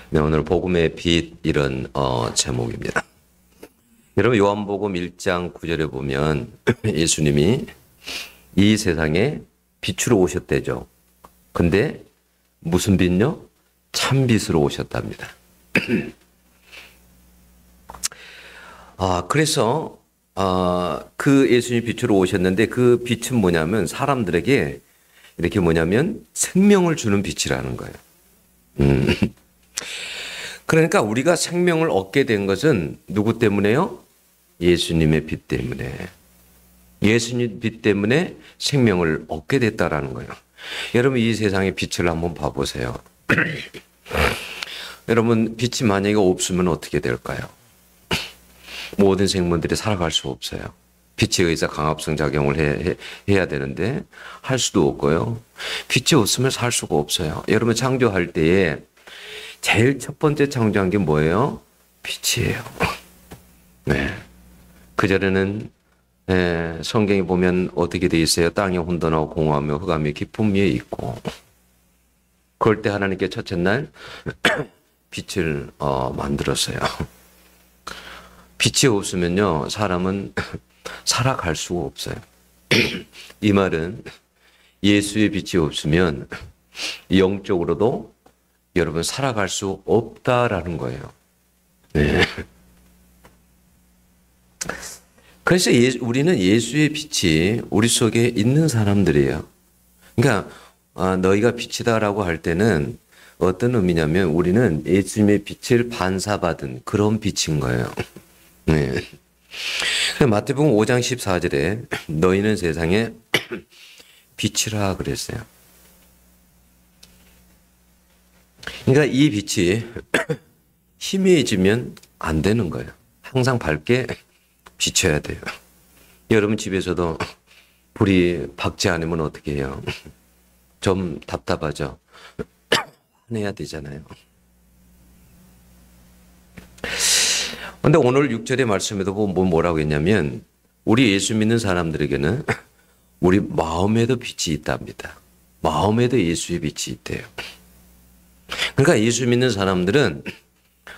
네, 오늘 복음의 빛 이런 제목입니다. 여러분 요한복음 1장 9절에 보면 예수님이 이 세상에 빛으로 오셨대죠. 근데 무슨 빛요? 참빛으로 오셨답니다. 그래서 그 예수님이 빛으로 오셨는데 그 빛은 뭐냐면 사람들에게 이렇게 뭐냐면 생명을 주는 빛이라는 거예요. 그러니까 우리가 생명을 얻게 된 것은 누구 때문에요? 예수님의 빛 때문에. 예수님 빛 때문에 생명을 얻게 됐다라는 거예요. 여러분 이 세상의 빛을 한번 봐보세요. 여러분 빛이 만약에 없으면 어떻게 될까요? 모든 생물들이 살아갈 수 없어요. 빛에 의해서 강합성 작용을 해야 되는데 할 수도 없고요. 빛이 없으면 살 수가 없어요. 여러분 창조할 때에 제일 첫 번째 창조한 게 뭐예요? 빛이에요. 네. 그전에는 성경에 보면 어떻게 돼 있어요? 땅이 혼돈하고 공허하며 흑암이 깊음 위에 있고 그럴 때 하나님께 첫째 날 빛을 만들었어요. 빛이 없으면요 사람은 살아갈 수가 없어요. 이 말은 예수의 빛이 없으면 영적으로도 여러분 살아갈 수 없다라는 거예요. 네. 그래서 우리는 예수의 빛이 우리 속에 있는 사람들이에요. 그러니까 너희가 빛이다라고 할 때는 어떤 의미냐면 우리는 예수님의 빛을 반사받은 그런 빛인 거예요. 네. 마태복음 5장 14절에 너희는 세상에 빛이라 그랬어요. 그러니까 이 빛이 희미해지면 안 되는 거예요. 항상 밝게 비춰야 돼요. 여러분 집에서도 불이 밝지 않으면 어떻게 해요? 좀 답답하죠? 화내야 되잖아요. 근데 오늘 6절의 말씀에도 뭐라고 했냐면 우리 예수 믿는 사람들에게는 우리 마음에도 빛이 있답니다. 마음에도 예수의 빛이 있대요. 그러니까 예수 믿는 사람들은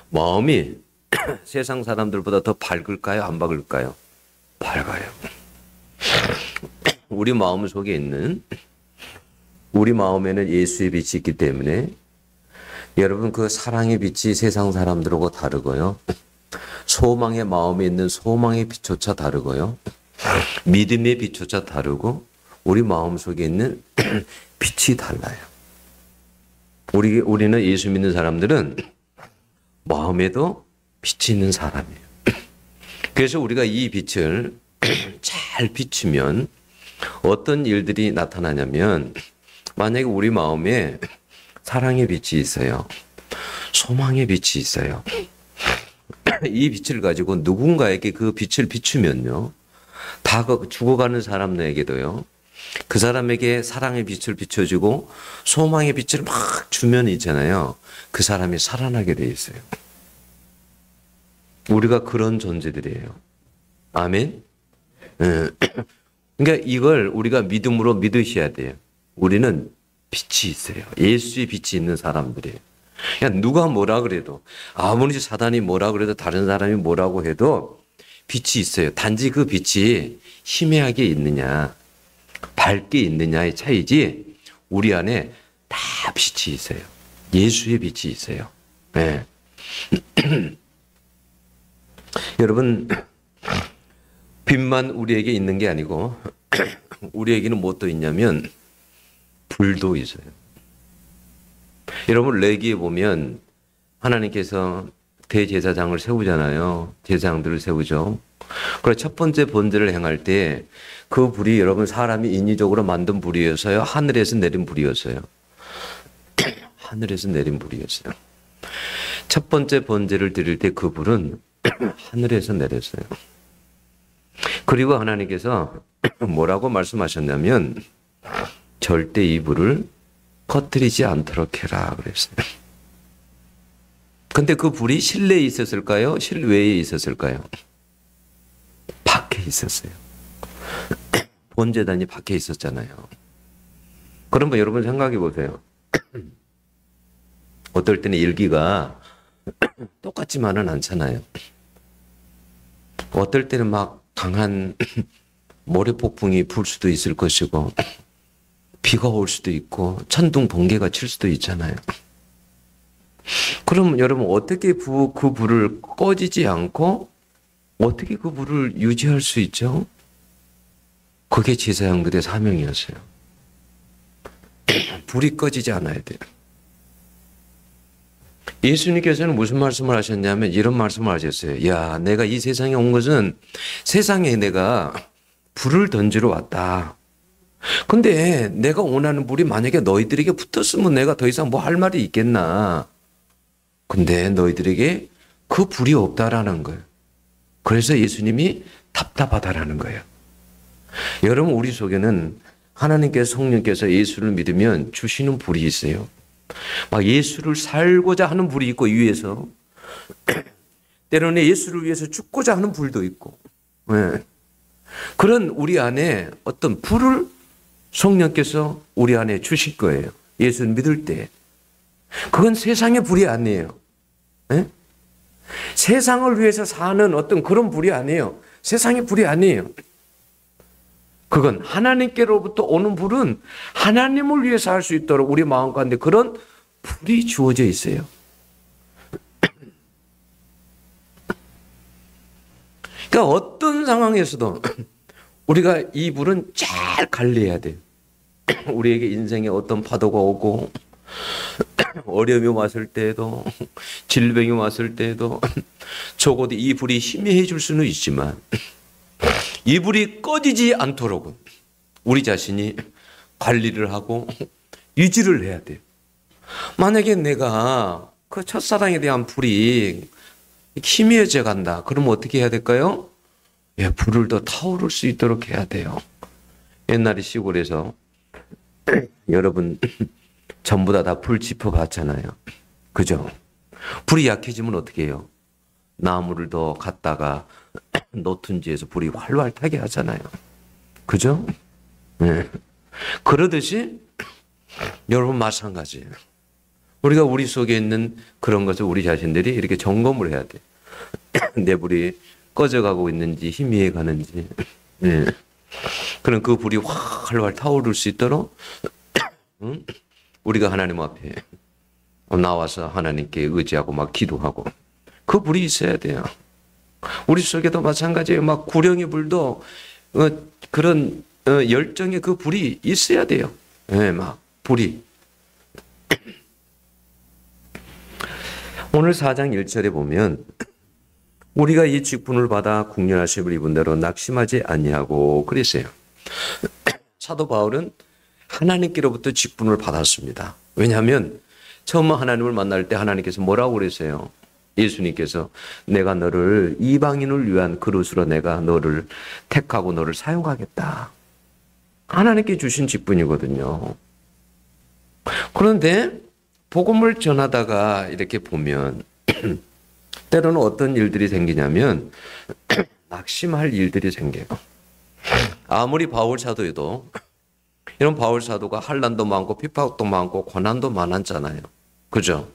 마음이 세상 사람들보다 더 밝을까요? 안 밝을까요? 밝아요. 우리 마음 속에 있는 우리 마음에는 예수의 빛이 있기 때문에 여러분 그 사랑의 빛이 세상 사람들하고 다르고요. 소망의 마음에 있는 소망의 빛조차 다르고요. 믿음의 빛조차 다르고 우리 마음 속에 있는 빛이 달라요. 우리는 예수 믿는 사람들은 마음에도 빛이 있는 사람이에요. 그래서 우리가 이 빛을 잘 비추면 어떤 일들이 나타나냐면 만약에 우리 마음에 사랑의 빛이 있어요. 소망의 빛이 있어요. 이 빛을 가지고 누군가에게 그 빛을 비추면요. 다 죽어가는 사람에게도요. 그 사람에게 사랑의 빛을 비춰주고 소망의 빛을 막 주면 있잖아요. 그 사람이 살아나게 돼 있어요. 우리가 그런 존재들이에요. 아멘? 그러니까 이걸 우리가 믿음으로 믿으셔야 돼요. 우리는 빛이 있어요. 예수의 빛이 있는 사람들이에요. 그냥 누가 뭐라 그래도 아무리 사단이 뭐라 그래도 다른 사람이 뭐라고 해도 빛이 있어요. 단지 그 빛이 희미하게 있느냐 밝게 있느냐의 차이지 우리 안에 다 빛이 있어요. 예수의 빛이 있어요. 네. 여러분 빛만 우리에게 있는 게 아니고 우리에게는 무엇도 있냐면 불도 있어요. 여러분 레기에 보면 하나님께서 대제사장을 세우잖아요. 제사장들을 세우죠. 그래서 첫 번째 번제를 행할 때 그 불이 여러분 사람이 인위적으로 만든 불이어서요. 하늘에서 내린 불이었어요. 하늘에서 내린 불이었어요. 첫 번째 번제를 드릴 때 그 불은 하늘에서 내렸어요. 그리고 하나님께서 뭐라고 말씀하셨냐면 절대 이 불을 퍼뜨리지 않도록 해라 그랬어요. 근데 그 불이 실내에 있었을까요? 실외에 있었을까요? 밖에 있었어요. 번제단이 밖에 있었잖아요. 그러면 여러분 생각해 보세요. 어떨 때는 일기가 똑같지만은 않잖아요. 어떨 때는 막 강한 모래폭풍이 불 수도 있을 것이고 비가 올 수도 있고 천둥 번개가 칠 수도 있잖아요. 그럼 여러분 어떻게 그 불을 꺼지지 않고 어떻게 그 불을 유지할 수 있죠? 그게 제사장들의 사명이었어요. 불이 꺼지지 않아야 돼요. 예수님께서는 무슨 말씀을 하셨냐면 이런 말씀을 하셨어요. 야, 내가 이 세상에 온 것은 세상에 내가 불을 던지러 왔다. 근데 내가 원하는 불이 만약에 너희들에게 붙었으면 내가 더 이상 뭐 할 말이 있겠나. 근데 너희들에게 그 불이 없다라는 거예요. 그래서 예수님이 답답하다라는 거예요. 여러분 우리 속에는 하나님께서 성령께서 예수를 믿으면 주시는 불이 있어요. 막 예수를 살고자 하는 불이 있고 위에서 때로는 예수를 위해서 죽고자 하는 불도 있고 네. 그런 우리 안에 어떤 불을 성령께서 우리 안에 주실 거예요. 예수를 믿을 때. 그건 세상의 불이 아니에요. 네? 세상을 위해서 사는 어떤 그런 불이 아니에요. 세상의 불이 아니에요. 그건 하나님께로부터 오는 불은 하나님을 위해서 할 수 있도록 우리 마음 가운데 그런 불이 주어져 있어요. 그러니까 어떤 상황에서도 우리가 이 불은 잘 관리해야 돼요. 우리에게 인생에 어떤 파도가 오고 어려움이 왔을 때에도 질병이 왔을 때에도 적어도 이 불이 희미해 줄 수는 있지만 이 불이 꺼지지 않도록 우리 자신이 관리를 하고 유지를 해야 돼요. 만약에 내가 그 첫사랑에 대한 불이 희미해져 간다. 그러면 어떻게 해야 될까요? 예, 불을 더 타오를 수 있도록 해야 돼요. 옛날에 시골에서 여러분 전부 다 불 지펴 봤잖아요. 그죠? 불이 약해지면 어떻게 해요? 나무를 더 갖다가 노튼지에서 불이 활활 타게 하잖아요. 그죠? 네. 그러듯이 여러분 마찬가지예요. 우리가 우리 속에 있는 그런 것을 우리 자신들이 이렇게 점검을 해야 돼요. 내 불이 꺼져가고 있는지 희미해 가는지. 네. 그럼 그 불이 활활 타오를 수 있도록 우리가 하나님 앞에 나와서 하나님께 의지하고 막 기도하고 그 불이 있어야 돼요. 우리 속에도 마찬가지예요. 막 구령의 불도 그런 열정의 그 불이 있어야 돼요. 네, 막 불이. 오늘 4장 1절에 보면 우리가 이 직분을 받아 국련하심을 입은 대로 낙심하지 아니하고 그랬어요. 사도 바울은 하나님께로부터 직분을 받았습니다. 왜냐하면 처음 하나님을 만날 때 하나님께서 뭐라고 그랬어요? 예수님께서 내가 너를 이방인을 위한 그릇으로 내가 너를 택하고 너를 사용하겠다. 하나님께 주신 직분이거든요. 그런데 복음을 전하다가 이렇게 보면 때로는 어떤 일들이 생기냐면 낙심할 일들이 생겨요. 아무리 바울 사도여도 이런 바울 사도가 환난도 많고 핍박도 많고 고난도 많았잖아요. 그죠?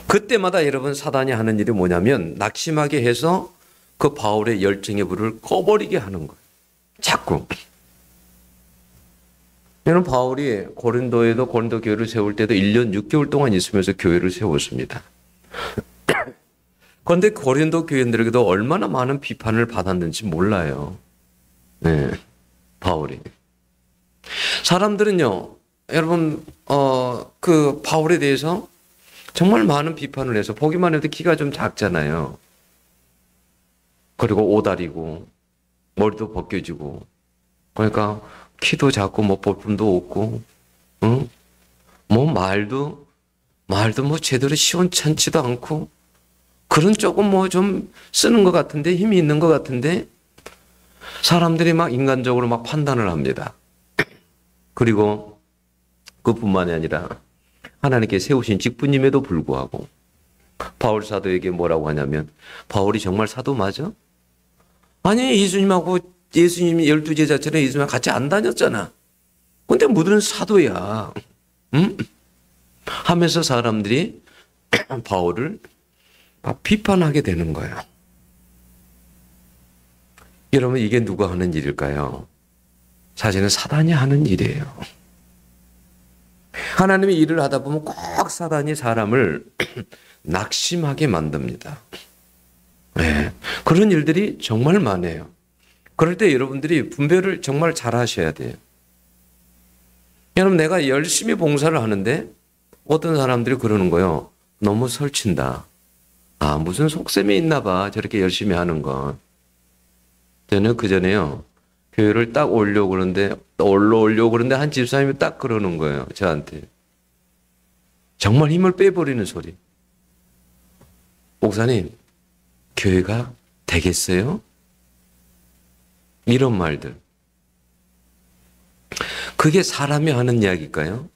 그때마다 여러분 사단이 하는 일이 뭐냐면 낙심하게 해서 그 바울의 열정의 불을 꺼버리게 하는 거예요. 자꾸. 여러분 바울이 고린도에도 고린도 교회를 세울 때도 1년 6개월 동안 있으면서 교회를 세웠습니다. 그런데 고린도 교인들에게도 얼마나 많은 비판을 받았는지 몰라요. 네, 바울이. 사람들은요, 여러분, 그 바울에 대해서 정말 많은 비판을 해서 보기만 해도 키가 좀 작잖아요. 그리고 오다리고 머리도 벗겨지고 그러니까 키도 작고 뭐 볼품도 없고, 응? 뭐 말도 뭐 제대로 시원찮지도 않고 글은 조금 뭐 좀 쓰는 것 같은데 힘이 있는 것 같은데 사람들이 막 인간적으로 막 판단을 합니다. 그리고 그뿐만이 아니라 하나님께 세우신 직분임에도 불구하고 바울 사도에게 뭐라고 하냐면 바울이 정말 사도 맞아? 아니 예수님하고 예수님이 12제자처럼 예수님하고 같이 안 다녔잖아. 근데 무슨 사도야. 응? 하면서 사람들이 바울을 비판하게 되는 거예요. 여러분, 이게 누가 하는 일일까요? 사실은 사단이 하는 일이에요. 하나님의 일을 하다 보면 꼭 사단이 사람을 낙심하게 만듭니다. 네, 그런 일들이 정말 많아요. 그럴 때 여러분들이 분별을 정말 잘 하셔야 돼요. 여러분, 내가 열심히 봉사를 하는데 어떤 사람들이 그러는 거예요. 너무 설친다. 아, 무슨 속셈이 있나 봐. 저렇게 열심히 하는 건. 저는 그전에요, 교회를 딱 올려고 그러는데 한 집사님이 딱 그러는 거예요. 저한테. 정말 힘을 빼버리는 소리. 목사님, 교회가 되겠어요? 이런 말들. 그게 사람이 하는 이야기일까요?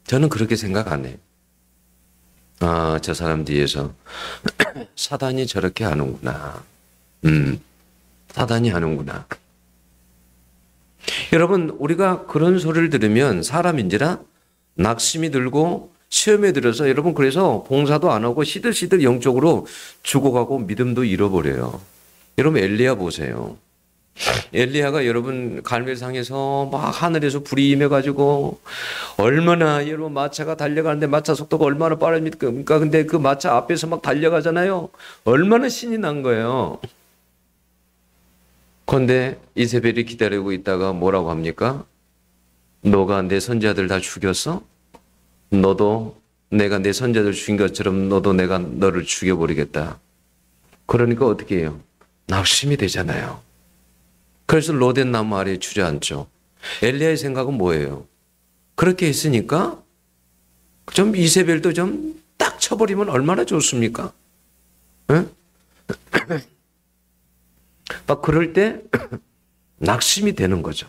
저는 그렇게 생각 안 해요. 아, 저 사람 뒤에서 사단이 저렇게 하는구나. 사단이 하는구나. 여러분, 우리가 그런 소리를 들으면 사람인지라 낙심이 들고 시험에 들어서, 여러분, 그래서 봉사도 안 하고 시들시들 영적으로 죽어가고 믿음도 잃어버려요. 여러분, 엘리야 보세요. 엘리야가 여러분 갈멜산에서 막 하늘에서 불이 임해가지고 얼마나, 여러분, 마차가 달려가는데 마차 속도가 얼마나 빠릅니까? 근데 그 마차 앞에서 막 달려가잖아요. 얼마나 신이 난 거예요. 그런데 이세벨이 기다리고 있다가 뭐라고 합니까? 너가 내 선자들 다 죽였어? 너도 내가 내 선자들 죽인 것처럼 너도 내가 너를 죽여버리겠다. 그러니까 어떻게 해요? 낙심이 되잖아요. 그래서 로덴 나무 아래에 주저앉죠. 엘리야의 생각은 뭐예요? 그렇게 했으니까 좀 이세벨도 좀 딱 쳐버리면 얼마나 좋습니까? 응? 막 그럴 때 낙심이 되는 거죠.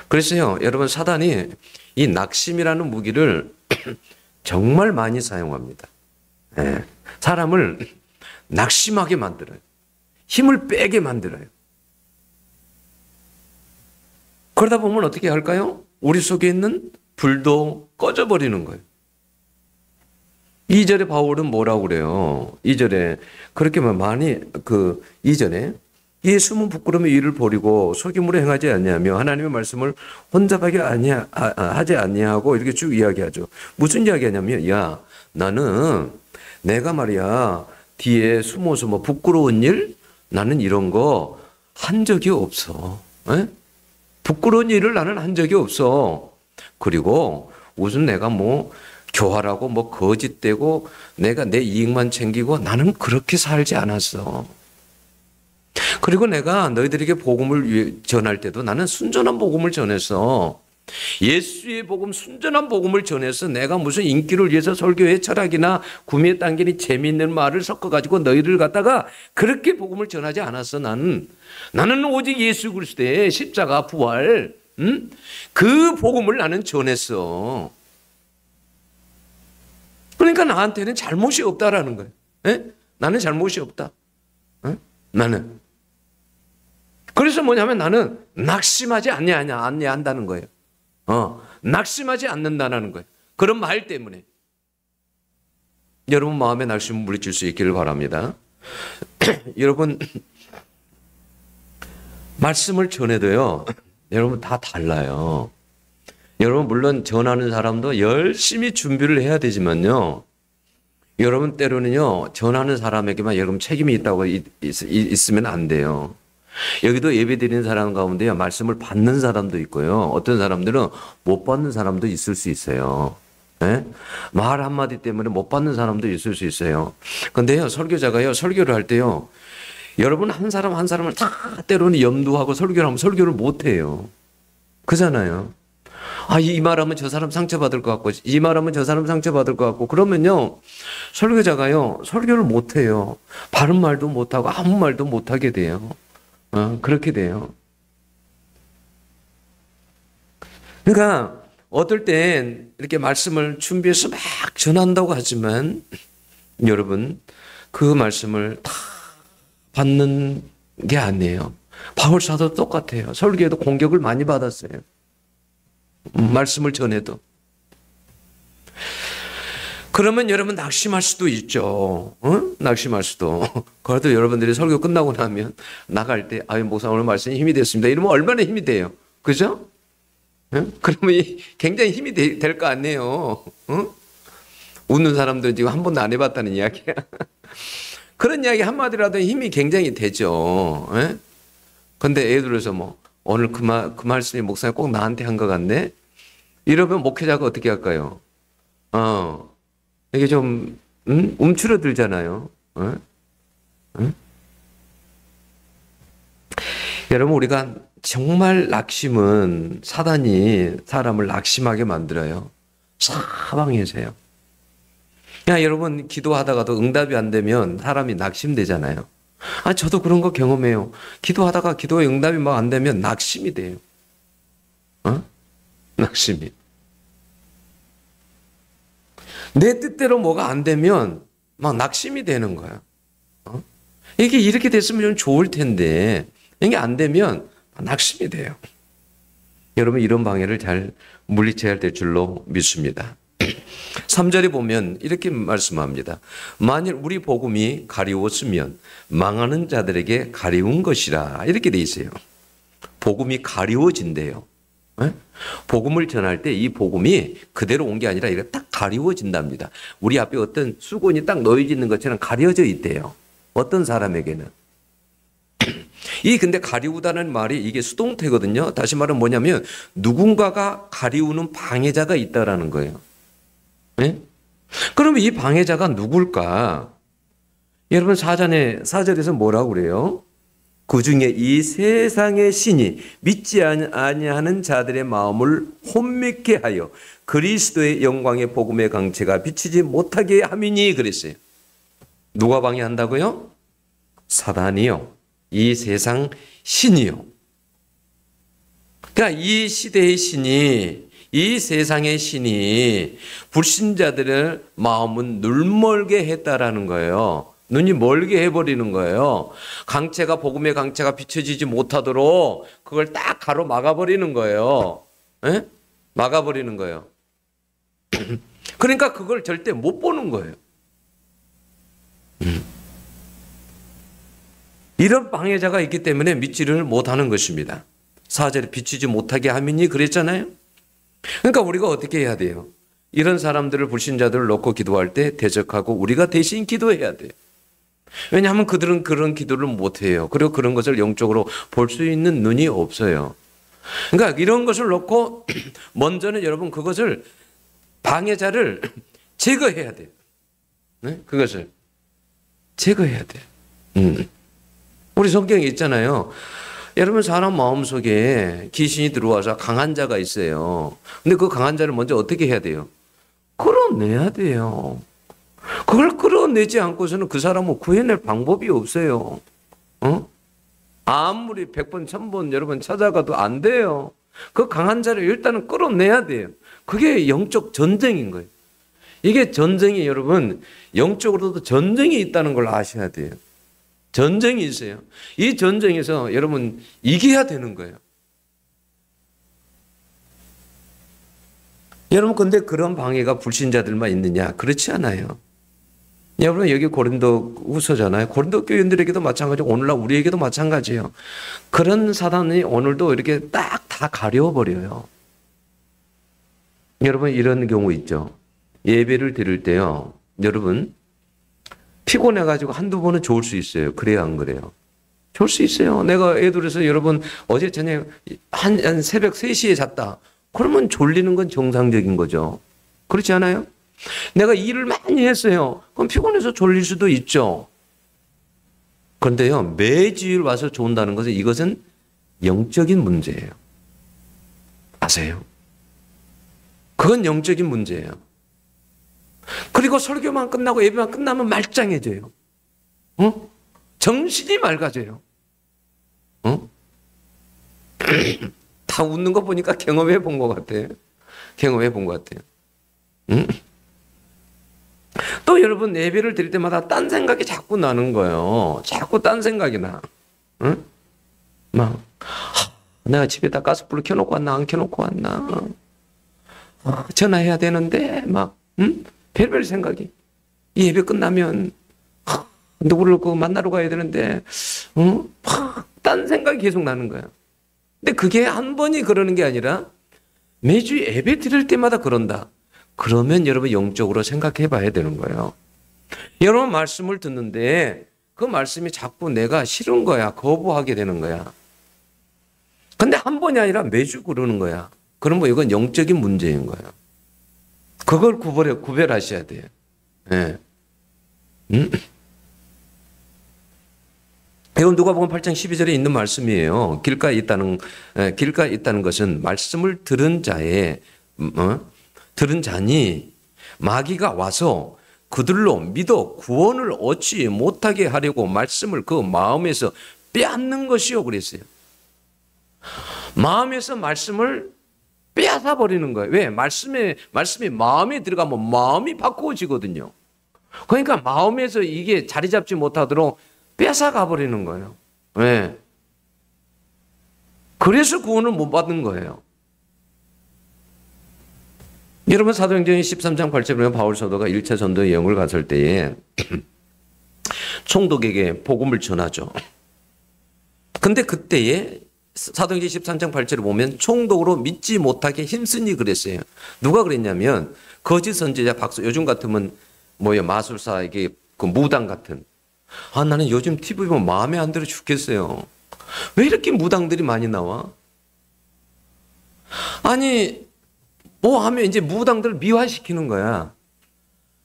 그래서요, 여러분, 사단이 이 낙심이라는 무기를 정말 많이 사용합니다. 네. 사람을 낙심하게 만들어요. 힘을 빼게 만들어요. 그러다 보면 어떻게 할까요? 우리 속에 있는 불도 꺼져버리는 거예요. 2절에 바울은 뭐라고 그래요? 2절에 그렇게 많이 2절에 이 숨은 부끄러움의 일을 버리고 속임으로 행하지 아니하며 하나님의 말씀을 혼잡하게 하지 아니하고 이렇게 쭉 이야기하죠. 무슨 이야기하냐면, 야, 나는 내가 말이야 뒤에 숨어서 뭐 부끄러운 일, 나는 이런 거 한 적이 없어. 에? 부끄러운 일을 나는 한 적이 없어. 그리고 무슨 내가 뭐 교활하고 뭐 거짓되고 내가 내 이익만 챙기고 나는 그렇게 살지 않았어. 그리고 내가 너희들에게 복음을 전할 때도 나는 순전한 복음을 전했어. 예수의 복음, 순전한 복음을 전해서 내가 무슨 인기를 위해서 설교의 철학이나 구미에 당기는 재미있는 말을 섞어가지고 너희를 갖다가 그렇게 복음을 전하지 않았어. 나는 오직 예수 그리스도의 십자가 부활, 그 복음을 나는 전했어. 그러니까 나한테는 잘못이 없다라는 거예요. 에? 나는 잘못이 없다. 나는. 그래서 뭐냐면 나는 낙심하지 않는다는 거예요. 낙심하지 않는다는 거예요. 그런 말 때문에. 여러분 마음의 낙심을 물리칠 수 있기를 바랍니다. 여러분, 말씀을 전해도요, 여러분 다 달라요. 여러분, 물론 전하는 사람도 열심히 준비를 해야 되지만요, 여러분 때로는요, 전하는 사람에게만 여러분 책임이 있다고 있으면 안 돼요. 여기도 예배 드리는 사람 가운데요, 말씀을 받는 사람도 있고요, 어떤 사람들은 못 받는 사람도 있을 수 있어요. 네? 말 한마디 때문에 못 받는 사람도 있을 수 있어요. 근데요, 설교자가요, 설교를 할 때요, 여러분 한 사람 한 사람을 다 때로는 염두하고 설교를 하면 설교를 못 해요. 그잖아요. 아, 이 말하면 저 사람 상처받을 것 같고, 이 말하면 저 사람 상처받을 것 같고, 그러면요, 설교자가요, 설교를 못 해요. 바른 말도 못 하고, 아무 말도 못 하게 돼요. 그렇게 돼요. 그러니까, 어떨 땐 이렇게 말씀을 준비해서 막 전한다고 하지만, 여러분, 그 말씀을 다 받는 게 아니에요. 바울 사도 똑같아요. 설교에도 공격을 많이 받았어요. 말씀을 전해도. 그러면 여러분 낙심할 수도 있죠. 낙심할 수도. 그래도 여러분들이 설교 끝나고 나면 나갈 때, 아유, 목사 오늘 말씀이 힘이 됐습니다. 이러면 얼마나 힘이 돼요. 그죠? 그러면 굉장히 힘이 될 거 아니에요. 웃는 사람들은 지금 한 번도 안 해봤다는 이야기야. 그런 이야기 한마디라도 힘이 굉장히 되죠. 근데 예를 들어서 뭐, 오늘 그 말씀이 목사님 꼭 나한테 한 것 같네? 이러면 목회자가 어떻게 할까요? 이게 좀, 움츠러들잖아요. 여러분, 우리가 정말 낙심은 사단이 사람을 낙심하게 만들어요. 사방에서요. 야, 여러분, 기도하다가도 응답이 안 되면 사람이 낙심되잖아요. 저도 그런 거 경험해요. 기도하다가 기도에 응답이 막 안 되면 낙심이 돼요. 낙심이. 내 뜻대로 뭐가 안 되면 막 낙심이 되는 거야. 이게 이렇게 됐으면 좀 좋을 텐데, 이게 안 되면 낙심이 돼요. 여러분, 이런 방해를 잘 물리쳐야 될 줄로 믿습니다. 3절에 보면 이렇게 말씀합니다. 만일 우리 복음이 가리웠으면 망하는 자들에게 가리운 것이라. 이렇게 돼 있어요. 복음이 가리워진대요. 복음을 전할 때 이 복음이 그대로 온 게 아니라 이렇게 딱 가리워진답니다. 우리 앞에 어떤 수건이 딱 놓여져 있는 것처럼 가려져 있대요. 어떤 사람에게는. 근데 가리우다는 말이 이게 수동태거든요. 다시 말하면 뭐냐면 누군가가 가리우는 방해자가 있다라는 거예요. 그러면 이 방해자가 누굴까? 여러분, 사절에서 뭐라고 그래요? 그 중에 이 세상의 신이 믿지 아니하는 자들의 마음을 혼미케 하여 그리스도의 영광의 복음의 강체가 비치지 못하게 함이니 그랬어요. 누가 방해한다고요? 사단이요. 이 세상 신이요. 그러니까 이 시대의 신이, 이 세상의 신이 불신자들의 마음은 눈멀게 했다라는 거예요. 눈이 멀게 해버리는 거예요. 복음의 강체가 비춰지지 못하도록 그걸 딱 가로막아버리는 거예요. 막아버리는 거예요. 그러니까 그걸 절대 못 보는 거예요. 이런 방해자가 있기 때문에 믿지를 못하는 것입니다. 4절에 비추지 못하게 함이니 그랬잖아요. 그러니까 우리가 어떻게 해야 돼요? 이런 사람들을, 불신자들을 놓고 기도할 때 대적하고 우리가 대신 기도해야 돼요. 왜냐하면 그들은 그런 기도를 못해요. 그리고 그런 것을 영적으로 볼 수 있는 눈이 없어요. 그러니까 이런 것을 놓고 먼저는 여러분 그것을, 방해자를 제거해야 돼요. 그것을 제거해야 돼요. 우리 성경에 있잖아요. 여러분, 사람 마음속에 귀신이 들어와서 강한 자가 있어요. 근데 그 강한 자를 먼저 어떻게 해야 돼요? 끌어내야 돼요. 그걸 끌어내지 않고서는 그 사람을 구해낼 방법이 없어요. 아무리 100번, 1000번 여러분 찾아가도 안 돼요. 그 강한 자를 일단은 끌어내야 돼요. 그게 영적 전쟁인 거예요. 이게 전쟁이, 여러분, 영적으로도 전쟁이 있다는 걸 아셔야 돼요. 전쟁이 있어요. 이 전쟁에서 여러분 이겨야 되는 거예요. 여러분, 근데 그런 방해가 불신자들만 있느냐? 그렇지 않아요. 여러분, 여기 고린도 후서잖아요. 고린도 교인들에게도 마찬가지고 오늘날 우리에게도 마찬가지예요. 그런 사단이 오늘도 이렇게 딱 다 가려버려요. 여러분, 이런 경우 있죠. 예배를 드릴 때요, 여러분, 피곤해가지고 한두 번은 좋을 수 있어요. 그래요, 안 그래요? 좋을 수 있어요. 내가 예를 들어서 여러분, 어제 저녁 한 새벽 3시에 잤다. 그러면 졸리는 건 정상적인 거죠. 그렇지 않아요? 내가 일을 많이 했어요. 그럼 피곤해서 졸릴 수도 있죠. 그런데요, 매주일 와서 좋은다는 것은, 이것은 영적인 문제예요. 아세요? 그건 영적인 문제예요. 그리고 설교만 끝나고 예배만 끝나면 말짱해져요. 정신이 맑아져요. 다 웃는 거 보니까 경험해 본 것 같아요. 경험해 본 것 같아요. 또 여러분, 예배를 드릴 때마다 딴 생각이 자꾸 나는 거예요. 자꾸 딴 생각이 나. 내가 집에다 가스불을 켜놓고 왔나, 안 켜놓고 왔나. 전화해야 되는데, 별별 생각이. 이 예배 끝나면 누구를 만나러 가야 되는데 딴 생각이 계속 나는 거야. 근데 그게 한 번이 그러는 게 아니라 매주 예배 드릴 때마다 그런다. 그러면 여러분 영적으로 생각해 봐야 되는 거예요. 여러분 말씀을 듣는데 그 말씀이 자꾸 내가 싫은 거야. 거부하게 되는 거야. 근데 한 번이 아니라 매주 그러는 거야. 그러면 이건 영적인 문제인 거예요. 그걸 구별하셔야 돼요. 예. 이건 누가복음 8장 12절에 있는 말씀이에요. 길가에 있다는 것은 말씀을 들은 자니 마귀가 와서 그들로 믿어 구원을 얻지 못하게 하려고 말씀을 그 마음에서 빼앗는 것이요 그랬어요. 마음에서 말씀을 빼앗아 버리는 거예요. 왜? 말씀이 마음에 들어가면 마음이 바꾸어지거든요. 그러니까 마음에서 이게 자리 잡지 못하도록 뺏어 가버리는 거예요. 왜? 그래서 구원을 못 받는 거예요. 여러분 사도행전 13장 8절에 보면 바울 사도가 1차 전도의 영을 갔을 때에 총독에게 복음을 전하죠. 근데 그때에 사도행전 13장 8절을 보면 총독으로 믿지 못하게 힘쓰니 그랬어요. 누가 그랬냐면 거짓 선지자 요즘 같으면 마술사에게 그 무당 같은. 나는 요즘 TV 보면 마음에 안 들어 죽겠어요. 왜 이렇게 무당들이 많이 나와? 아니 하면 이제 무당들을 미화시키는 거야.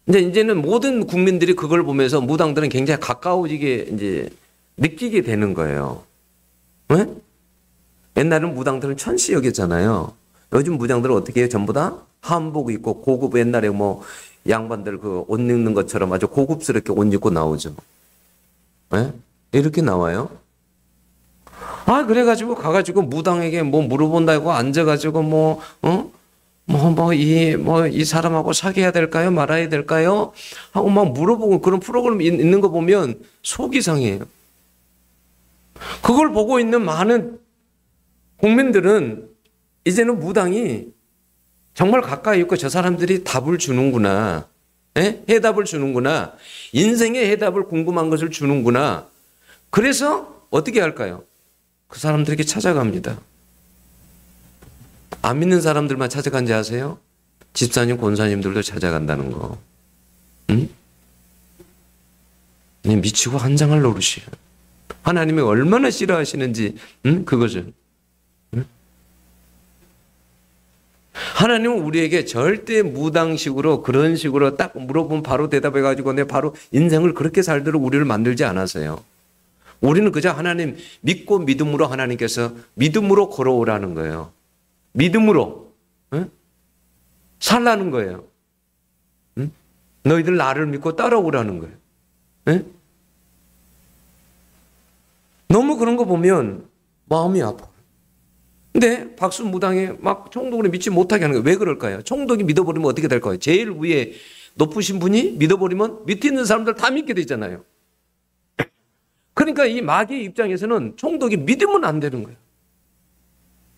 이제는 모든 국민들이 그걸 보면서 무당들은 굉장히 가까워지게 이제 느끼게 되는 거예요. 네? 옛날에는 무당들은 천시 여겼잖아요. 요즘 무당들은 어떻게 해요? 전부 다 한복 입고 고급 옛날에 양반들 그 옷 입는 것처럼 아주 고급스럽게 옷 입고 나오죠. 네? 이렇게 나와요. 그래가지고 가가지고 무당에게 물어본다고 앉아가지고 이 사람하고 사귀어야 될까요? 말아야 될까요? 하고 막 물어보고 그런 프로그램 있는 거 보면 속이 상해요. 그걸 보고 있는 많은 국민들은 이제는 무당이 정말 가까이 있고 저 사람들이 답을 주는구나. 해답을 주는구나. 인생의 해답을 궁금한 것을 주는구나. 그래서 어떻게 할까요? 그 사람들에게 찾아갑니다. 안 믿는 사람들만 찾아간지 아세요? 집사님, 권사님들도 찾아간다는 거. 응? 미치고 한장할 노릇이에요. 하나님이 얼마나 싫어하시는지 그것을. 하나님은 우리에게 절대 무당식으로 그런 식으로 딱 물어보면 바로 대답해가지고 내 바로 인생을 그렇게 살도록 우리를 만들지 않았어요. 우리는 그저 하나님 믿고 믿음으로 하나님께서 믿음으로 걸어오라는 거예요. 믿음으로 살라는 거예요. 너희들 나를 믿고 따라오라는 거예요. 너무 그런 거 보면 마음이 아파. 근데 박수무당에 막 총독을 믿지 못하게 하는 거예요. 왜 그럴까요? 총독이 믿어버리면 어떻게 될까요? 제일 위에 높으신 분이 믿어버리면 밑에 있는 사람들 다 믿게 되잖아요. 그러니까 이 마귀의 입장에서는 총독이 믿으면 안 되는 거예요.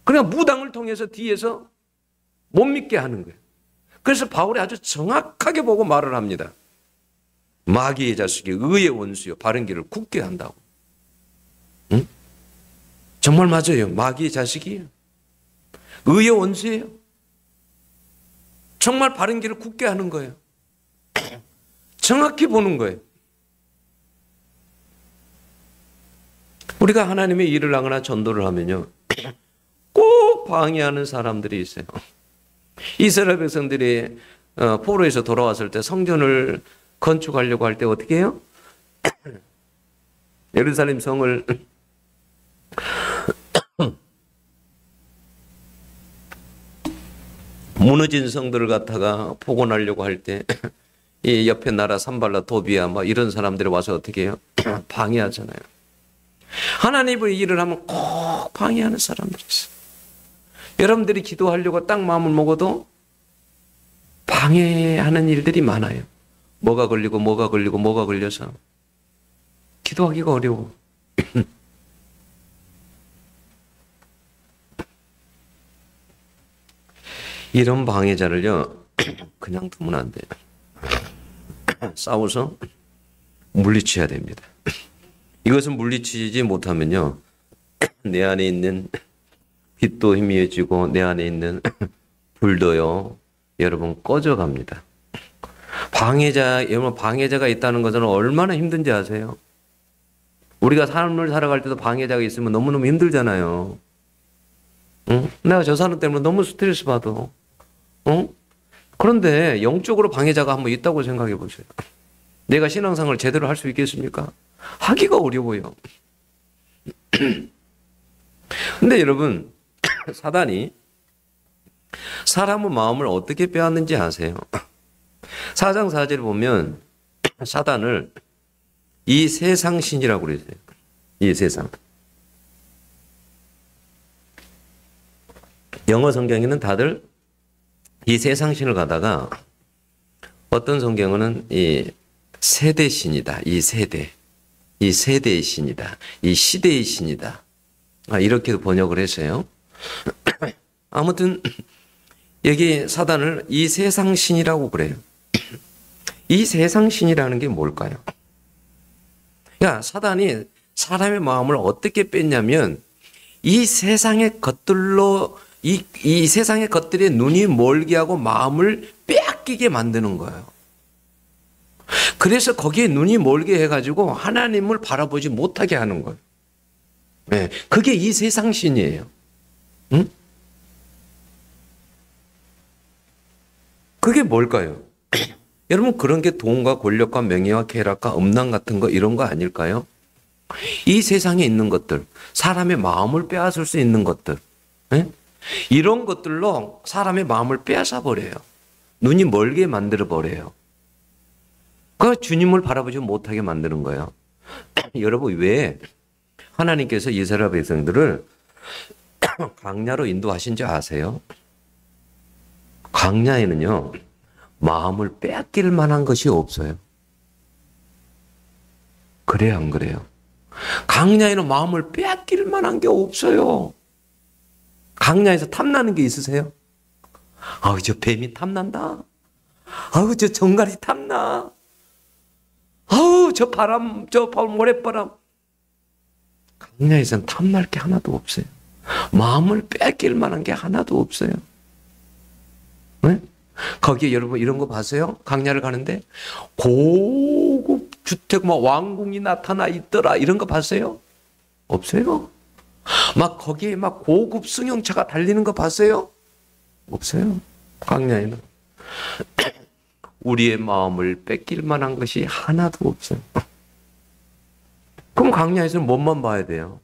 그러니까 무당을 통해서 뒤에서 못 믿게 하는 거예요. 그래서 바울이 아주 정확하게 보고 말을 합니다. 마귀의 자식이 의의 원수요 바른 길을 굳게 한다고. 응? 정말 맞아요. 마귀의 자식이에요. 의의 원수예요. 정말 바른 길을 굳게 하는 거예요. 정확히 보는 거예요. 우리가 하나님의 일을 하거나 전도를 하면요. 꼭 방해하는 사람들이 있어요. 이스라엘 백성들이 포로에서 돌아왔을 때 성전을 건축하려고 할 때 어떻게 해요? 예루살렘 성을 무너진 성들을 갖다가 복원하려고 할 때 이 옆에 나라 산발라 도비아 이런 사람들이 와서 어떻게 해요? 방해하잖아요. 하나님의 일을 하면 꼭 방해하는 사람들이 있어요. 여러분들이 기도하려고 딱 마음을 먹어도 방해하는 일들이 많아요. 뭐가 걸려서 기도하기가 어려워. 이런 방해자를요 그냥 두면 안 돼요. 싸워서 물리쳐야 됩니다. 이것은 물리치지 못하면요, 내 안에 있는 빛도 희미해지고 내 안에 있는 불도요, 여러분 꺼져갑니다. 여러분 방해자가 있다는 것은 얼마나 힘든지 아세요? 우리가 삶을 살아갈 때도 방해자가 있으면 너무너무 힘들잖아요. 응? 내가 저 사람 때문에 너무 스트레스 받아. 응? 그런데 영적으로 방해자가 한번 있다고 생각해 보세요. 내가 신앙생활을 제대로 할 수 있겠습니까? 하기가 어려워요. 근데 여러분, 사단이 사람의 마음을 어떻게 빼앗는지 아세요? 4장 4절을 보면 사단을 이 세상 신이라고 그랬어요. 이 세상. 영어 성경에는 다들 이 세상 신을 가다가 어떤 성경은 이 세대 신이다. 이 세대의 신이다. 이 시대의 신이다. 이렇게도 번역을 했어요. 아무튼 여기 사단을 이 세상 신이라고 그래요. 이 세상 신이라는 게 뭘까요? 그러니까 사단이 사람의 마음을 어떻게 뺐냐면 이 세상의 것들로 이 세상의 것들에 눈이 멀게 하고 마음을 빼앗기게 만드는 거예요. 그래서 거기에 눈이 멀게 해가지고 하나님을 바라보지 못하게 하는 거예요. 네, 그게 이 세상 신이에요. 응? 그게 뭘까요? 여러분 그런 게 돈과 권력과 명예와 쾌락과 음란 같은 거 이런 거 아닐까요? 이 세상에 있는 것들, 사람의 마음을 빼앗을 수 있는 것들, 네? 이런 것들로 사람의 마음을 빼앗아 버려요. 눈이 멀게 만들어 버려요. 그 주님을 바라보지 못하게 만드는 거예요. 여러분 왜 하나님께서 이스라엘 백성들을 광야로 인도하신 줄 아세요? 광야에는요 마음을 빼앗길 만한 것이 없어요. 그래요, 안 그래요? 광야에는 마음을 빼앗길 만한 게 없어요. 광야에서 탐나는 게 있으세요? 아우, 저 뱀이 탐난다. 아우, 저 정갈이 탐나. 아우, 저 바람, 저 모래바람. 광야에서는 탐날 게 하나도 없어요. 마음을 빼앗길 만한 게 하나도 없어요. 네? 거기에 여러분 이런 거 봤어요? 광야를 가는데 고급 주택 뭐 왕궁이 나타나 있더라 이런 거 봤어요? 없어요. 막 거기에 막 고급 승용차가 달리는 거 봤어요? 없어요. 광야에는 우리의 마음을 뺏길 만한 것이 하나도 없어요. 그럼 광야에서는 뭐만 봐야 돼요?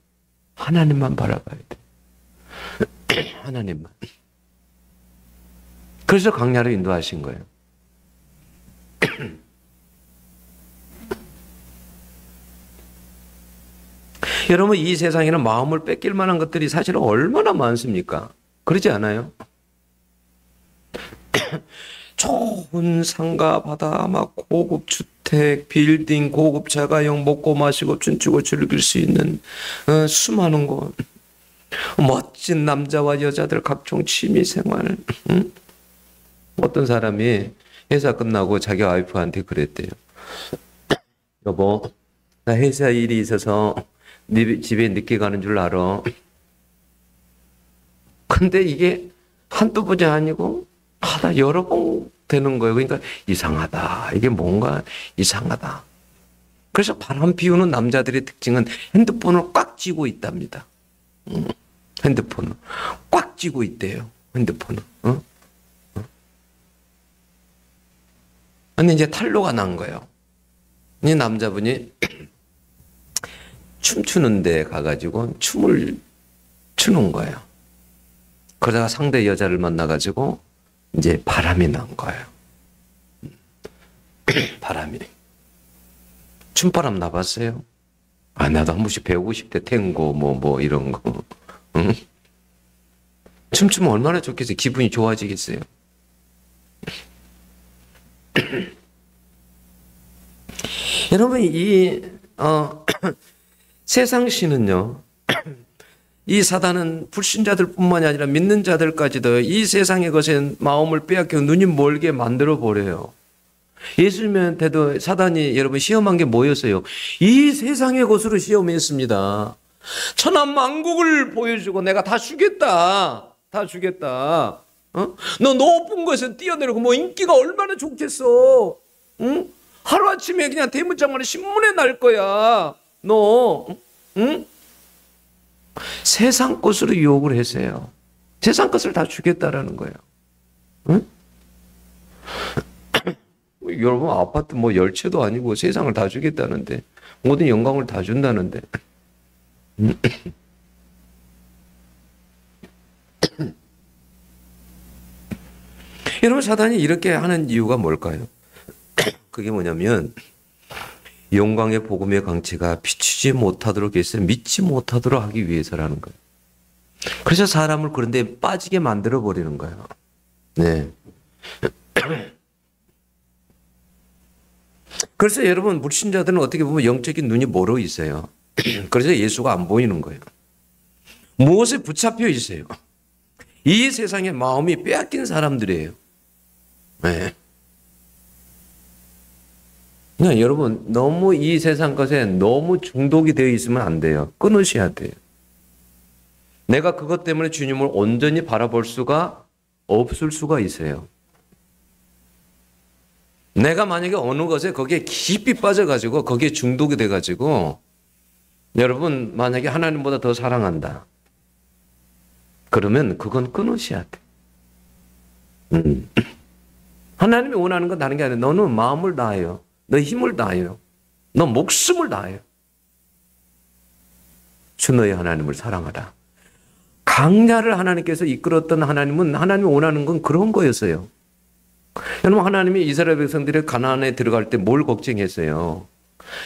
하나님만 바라봐야 돼요. 하나님만. 그래서 광야로 인도하신 거예요. 여러분 이 세상에는 마음을 뺏길 만한 것들이 사실은 얼마나 많습니까? 그러지 않아요? 좋은 상가 바다 막 고급 주택 빌딩 고급 자가용 먹고 마시고 춤추고 즐길 수 있는 수많은 곳 멋진 남자와 여자들 각종 취미생활. 어떤 사람이 회사 끝나고 자기 와이프한테 그랬대요. 여보, 나 회사 일이 있어서 네 집에 늦게 가는 줄 알아. 근데 이게 한두 번이 아니고 하다 여러 번 되는 거예요. 그러니까 이상하다. 이게 뭔가 이상하다. 그래서 바람 피우는 남자들의 특징은 핸드폰을 꽉 쥐고 있답니다. 핸드폰을 꽉 쥐고 있대요. 핸드폰을. 근데 이제 탄로가 난 거예요. 이 남자분이 춤추는 데 가가지고 춤을 추는 거예요. 그러다가 상대 여자를 만나가지고 이제 바람이 난 거예요. 바람이. 춤바람 나봤어요? 아, 나도 한 번씩 배우고 싶대. 탱고, 뭐, 이런 거. 응? 춤추면 얼마나 좋겠어요? 기분이 좋아지겠어요? 여러분, 세상 신은요, 이 사단은 불신자들 뿐만이 아니라 믿는 자들까지도 이 세상의 것에 마음을 빼앗겨 눈이 멀게 만들어 버려요. 예수님한테도 사단이 여러분 시험한 게 뭐였어요? 이 세상의 것으로 시험했습니다. 천하만국을 보여주고 내가 다 주겠다. 다 주겠다. 너 높은 것에 뛰어내리고 뭐 인기가 얼마나 좋겠어. 응? 하루아침에 그냥 대문짝만에 신문에 날 거야. 너. 응? 세상 것으로 유혹을 했어요. 세상 것을 다 주겠다라는 거예요. 응? 여러분 아파트 뭐 열채도 아니고 세상을 다 주겠다는데 모든 영광을 다 준다는데 여러분 사단이 이렇게 하는 이유가 뭘까요? 그게 뭐냐면 영광의 복음의 강체가 비추지 못하도록 해서 믿지 못하도록 하기 위해서라는 거예요. 그래서 사람을 그런데 빠지게 만들어 버리는 거예요. 네. 그래서 여러분 불신자들은 어떻게 보면 영적인 눈이 멀어 있어요. 그래서 예수가 안 보이는 거예요. 무엇에 붙잡혀 있어요? 이 세상에 마음이 빼앗긴 사람들이에요. 네. 그냥 여러분 너무 이 세상 것에 너무 중독이 되어 있으면 안 돼요. 끊으셔야 돼요. 내가 그것 때문에 주님을 온전히 바라볼 수가 없을 수가 있어요. 내가 만약에 어느 것에 거기에 깊이 빠져가지고 거기에 중독이 돼가지고 여러분 만약에 하나님보다 더 사랑한다. 그러면 그건 끊으셔야 돼. 하나님이 원하는 건 다른 게 아니라 너는 마음을 다해요. 너 힘을 다해요. 너 목숨을 다해요. 주 너의 하나님을 사랑하라. 강야를 하나님께서 이끌었던 하나님은 하나님이 원하는 건 그런 거였어요. 여러분 하나님이 이스라엘 백성들이 가나안에 들어갈 때 뭘 걱정했어요?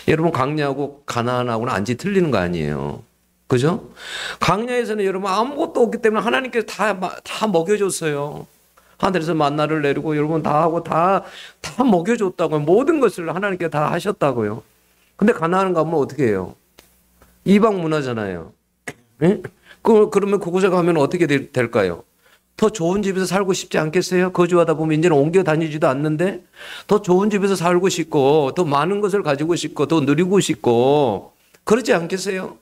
여러분 강야하고 가나안하고는 안지 틀리는 거 아니에요. 그죠? 강야에서는 여러분 아무것도 없기 때문에 하나님께서 다 먹여줬어요. 하늘에서 만나를 내리고 여러분 다 하고 다 먹여줬다고요. 모든 것을 하나님께서 다 하셨다고요. 근데 가나안 가면 어떻게 해요? 이방 문화잖아요. 네? 그러면 그곳에 가면 어떻게 될까요? 더 좋은 집에서 살고 싶지 않겠어요? 거주하다 보면 이제는 옮겨 다니지도 않는데 더 좋은 집에서 살고 싶고 더 많은 것을 가지고 싶고 더 누리고 싶고 그러지 않겠어요?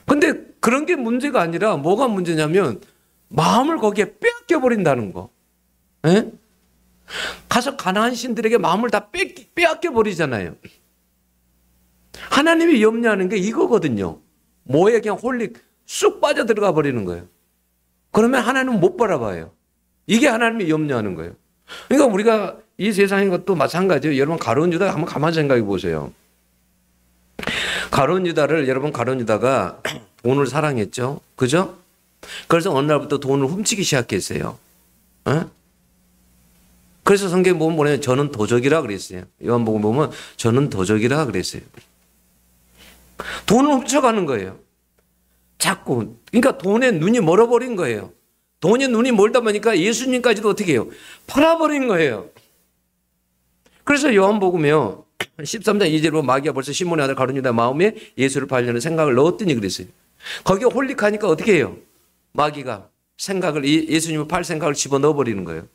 근데 그런 게 문제가 아니라 뭐가 문제냐면 마음을 거기에 빼앗겨 버린다는 거. 에? 가서 가나안 신들에게 마음을 다 빼앗겨 버리잖아요. 하나님이 염려하는 게 이거거든요. 뭐에 그냥 홀릭 쑥 빠져 들어가 버리는 거예요. 그러면 하나님은 못 바라봐요. 이게 하나님이 염려하는 거예요. 그러니까 우리가 이 세상인 것도 마찬가지예요. 여러분 가룟 유다 한번 가만히 생각해 보세요. 가룟 유다가 돈을 사랑했죠. 그죠? 그래서 어느 날부터 돈을 훔치기 시작했어요. 에? 그래서 성경에 보면 뭐냐면 저는 도적이라 그랬어요. 요한복음 보면 저는 도적이라 그랬어요. 돈을 훔쳐가는 거예요. 자꾸. 그러니까 돈에 눈이 멀어버린 거예요. 돈에 눈이 멀다 보니까 예수님까지도 어떻게 해요? 팔아버린 거예요. 그래서 요한복음에요. 13장 2절로 마귀가 벌써 시몬의 아들 가룟 유다 마음에 예수를 팔려는 생각을 넣었더니 그랬어요. 거기에 홀릭하니까 어떻게 해요? 마귀가 생각을 예수님을 팔 생각을 집어넣어 버리는 거예요.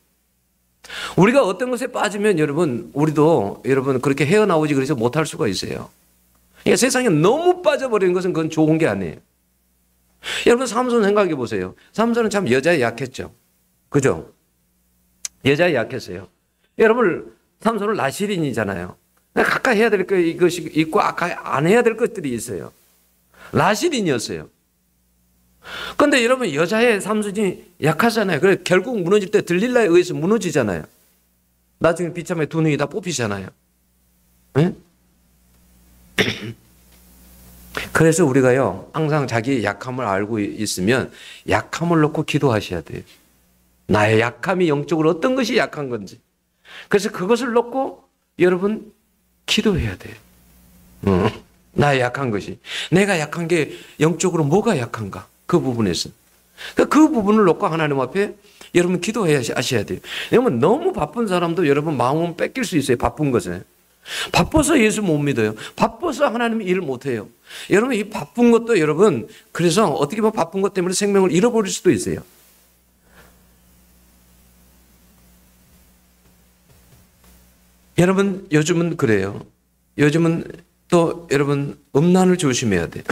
우리가 어떤 것에 빠지면 우리도 그렇게 헤어나오지 그래서 못할 수가 있어요. 그러니까 세상에 너무 빠져버리는 것은 그건 좋은 게 아니에요. 여러분 삼손 생각해 보세요. 삼손은 참 여자에 약했죠. 그죠? 여자에 약했어요. 여러분 삼손은 라실인이잖아요. 가까이 해야 될 것이 있고 아까 안 해야 될 것들이 있어요. 라실인이었어요. 그런데 여러분 여자의 삼손이 약하잖아요. 그래서 결국 무너질 때 들릴라에 의해서 무너지잖아요. 나중에 비참하게 두 눈이 다 뽑히잖아요. 네? 그래서 우리가요 항상 자기의 약함을 알고 있으면 약함을 놓고 기도하셔야 돼요. 나의 약함이 영적으로 어떤 것이 약한 건지. 그래서 그것을 놓고 여러분 기도해야 돼요. 나의 약한 것이. 내가 약한 게 영적으로 뭐가 약한가? 그 부분에서. 그 부분을 놓고 하나님 앞에 여러분 기도하셔야 돼요. 왜냐면 너무 바쁜 사람도 여러분 마음은 뺏길 수 있어요. 바쁜 것에. 바빠서 예수 못 믿어요. 바빠서 하나님 일을 못 해요. 여러분 이 바쁜 것도 여러분 그래서 어떻게 보면 바쁜 것 때문에 생명을 잃어버릴 수도 있어요. 여러분, 요즘은 그래요. 요즘은 또 여러분 음란을 조심해야 돼요.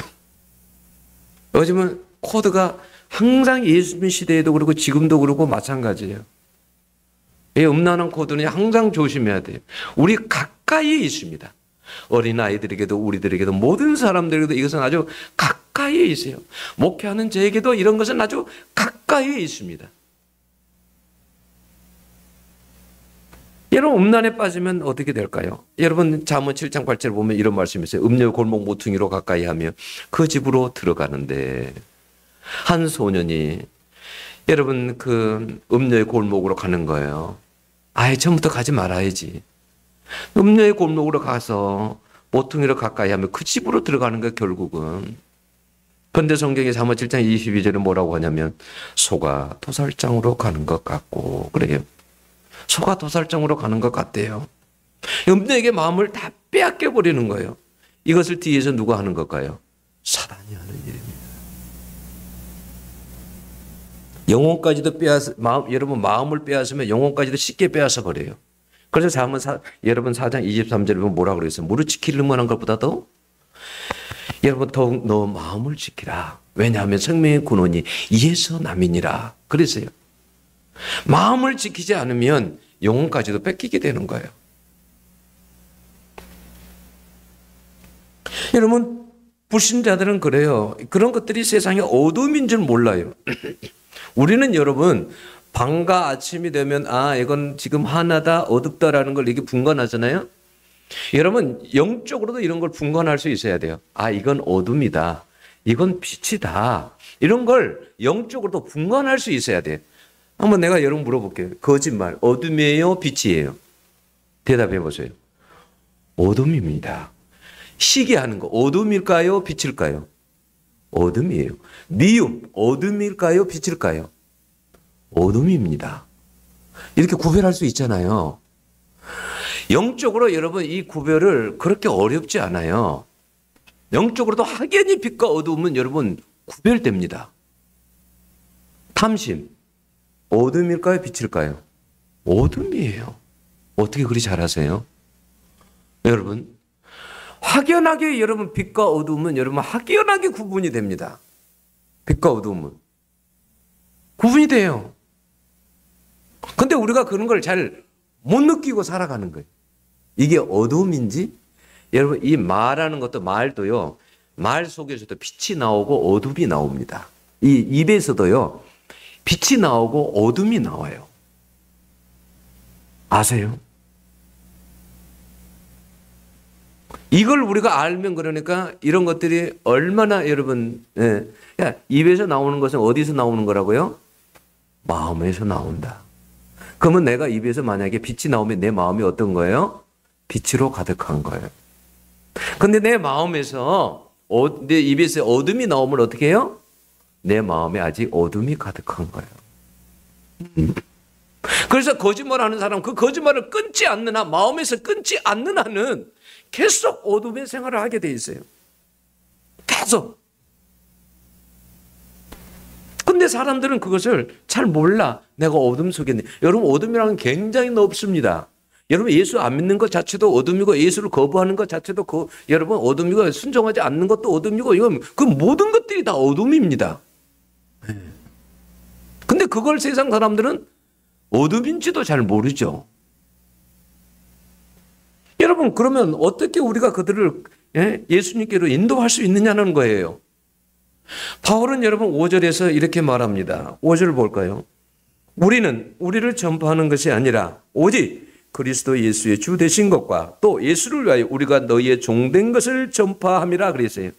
요즘은 코드가 항상 예수님 시대에도 그렇고 지금도 그렇고 마찬가지예요. 이 음란한 코드는 항상 조심해야 돼요. 우리 가까이에 있습니다. 어린아이들에게도 우리들에게도 모든 사람들에게도 이것은 아주 가까이에 있어요. 목회하는 저에게도 이런 것은 아주 가까이에 있습니다. 여러분, 음란에 빠지면 어떻게 될까요? 여러분, 잠언 7장 8절에 보면 이런 말씀이 있어요. 음녀의 골목 모퉁이로 가까이 하며 그 집으로 들어가는데, 한 소년이 여러분 그 음녀의 골목으로 가는 거예요. 아예 처음부터 가지 말아야지. 음녀의 골목으로 가서 모퉁이로 가까이 하면 그 집으로 들어가는 거예요, 결국은. 근데 성경의 잠언 7장 22절에 뭐라고 하냐면 소가 도살장으로 가는 것 같고 그래요. 소가 도살장으로 가는 것 같대요. 음녀에게 마음을 다 빼앗겨 버리는 거예요. 이것을 뒤에서 누가 하는 걸까요? 사단이 하는 일입니다. 영혼까지도 여러분 마음을 빼앗으면 영혼까지도 쉽게 빼앗아 버려요. 그래서 잠언 여러분 4장 23절에 보면 뭐라고 그랬어요? 무릇 지키를 만한 것보다도 여러분 더욱 너 마음을 지키라. 왜냐하면 생명의 근원이 이에서 남이니라. 그랬어요. 마음을 지키지 않으면 영혼까지도 뺏기게 되는 거예요. 여러분, 불신자들은 그래요. 그런 것들이 세상의 어둠인 줄 몰라요. 우리는 여러분, 밤과 아침이 되면 이건 지금 하나다, 어둡다라는 걸 이게 분간하잖아요. 여러분, 영적으로도 이런 걸 분간할 수 있어야 돼요. 이건 어둠이다. 이건 빛이다. 이런 걸 영적으로도 분간할 수 있어야 돼요. 한번 내가 여러분 물어볼게요. 거짓말, 어둠이에요? 빛이에요? 대답해 보세요. 어둠입니다. 시기하는 거, 어둠일까요? 빛일까요? 어둠이에요. 미움, 어둠일까요? 빛일까요? 어둠입니다. 이렇게 구별할 수 있잖아요. 영적으로 여러분 이 구별을 그렇게 어렵지 않아요. 영적으로도 확연히 빛과 어둠은 여러분 구별됩니다. 탐심, 어둠일까요? 빛일까요? 어둠이에요. 어떻게 그리 잘하세요? 여러분, 확연하게 여러분 빛과 어둠은 여러분 확연하게 구분이 됩니다. 빛과 어둠은. 구분이 돼요. 근데 우리가 그런 걸 잘 못 느끼고 살아가는 거예요. 이게 어둠인지, 여러분 이 말하는 것도 말도요, 말 속에서도 빛이 나오고 어둠이 나옵니다. 이 입에서도요, 빛이 나오고 어둠이 나와요. 아세요? 이걸 우리가 알면 그러니까 이런 것들이 얼마나 여러분, 입에서 나오는 것은 어디서 나오는 거라고요? 마음에서 나온다. 그러면 내가 입에서 만약에 빛이 나오면 내 마음이 어떤 거예요? 빛으로 가득한 거예요. 근데 내 마음에서, 내 입에서 어둠이 나오면 어떻게 해요? 내 마음에 아직 어둠이 가득한 거예요. 그래서 거짓말하는 사람, 그 거짓말을 끊지 않는 한, 마음에서 끊지 않는 한은 계속 어둠의 생활을 하게 돼 있어요. 계속. 근데 사람들은 그것을 잘 몰라. 내가 어둠 속에 있네. 여러분, 어둠이라는 게 굉장히 넓습니다. 여러분, 예수 안 믿는 것 자체도 어둠이고, 예수를 거부하는 것 자체도 여러분, 어둠이고, 순종하지 않는 것도 어둠이고, 이건 그 모든 것들이 다 어둠입니다. 근데 그걸 세상 사람들은 어둠인지도 잘 모르죠. 여러분, 그러면 어떻게 우리가 그들을 예수님께로 인도할 수 있느냐는 거예요. 바울은 여러분 5절에서 이렇게 말합니다. 5절을 볼까요? 우리는 우리를 전파하는 것이 아니라 오직 그리스도 예수의 주 되신 것과 또 예수를 위하여 우리가 너희의 종된 것을 전파함이라 그랬어요.